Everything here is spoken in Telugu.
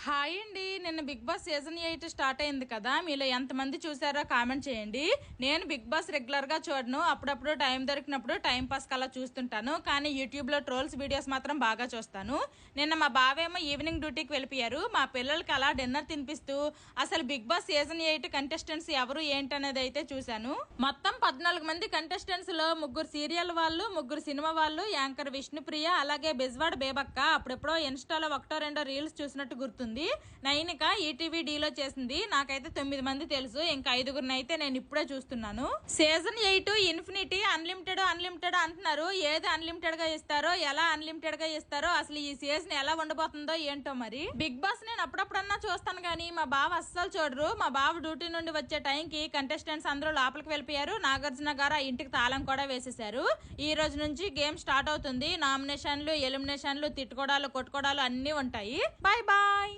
హాయ్ అండి. నిన్న బిగ్ బాస్ సీజన్ 8 స్టార్ట్ అయింది కదా, మీలో ఎంతమంది చూసారో కామెంట్ చేయండి. నేను బిగ్ బాస్ రెగ్యులర్గా చూడను, అప్పుడప్పుడు టైం దొరికినప్పుడు టైం పాస్ కలా చూస్తుంటాను. కానీ యూట్యూబ్లో ట్రోల్స్ వీడియోస్ మాత్రం బాగా చూస్తాను. నిన్న మా బావేమో ఈవినింగ్ డ్యూటీకి వెళ్ళిపోయారు. మా పిల్లలకి అలా డిన్నర్ తినిపిస్తూ అసలు బిగ్ బాస్ సీజన్ 8 కంటెస్టెంట్స్ ఎవరు ఏంటనేది అయితే చూశాను. మొత్తం 14 మంది కంటెస్టెంట్స్ లో 3 సీరియల్ వాళ్ళు, 3 సినిమా వాళ్ళు, యాంకర్ విష్ణుప్రియ, అలాగే బెజ్వాడ బేబక్క. అప్పుడెప్పుడో ఇన్స్టాలో 1-2 రీల్స్ చూసినట్టు గుర్తుంది. నైనిక ఈటీవీ డీలో చేసింది. నాకైతే 9 మంది తెలుసు, ఇంకా 5గురిని అయితే నేను ఇప్పుడే చూస్తున్నాను. సీజన్ 8 ఇన్ఫినిటీ అన్లిమిటెడ్ అంటున్నారు. ఏది అన్లిమిటెడ్ గా ఇస్తారో, ఎలా అన్లిమిటెడ్ గా ఇస్తారో, అసలు ఈ సీజన్ ఎలా ఉండబోతుందో ఏంటో మరి. బిగ్ బాస్ నేను అప్పుడప్పుడన్నా చూస్తాను కానీ మా బావ అస్సలు చూడరు. మా బావ డ్యూటీ నుండి వచ్చే టైంకి కంటెస్టెంట్స్ అందరూ లోపలికి వెళ్ళిపోయారు. నాగార్జున గారు ఆ ఇంటికి తాళం కూడా వేసేశారు. ఈ రోజు నుంచి గేమ్ స్టార్ట్ అవుతుంది. నామినేషన్లు, ఎలిమినేషన్లు, తిట్టుకోవడాలు, కొట్టుకోవడాలు అన్నీ ఉంటాయి. Bye bye.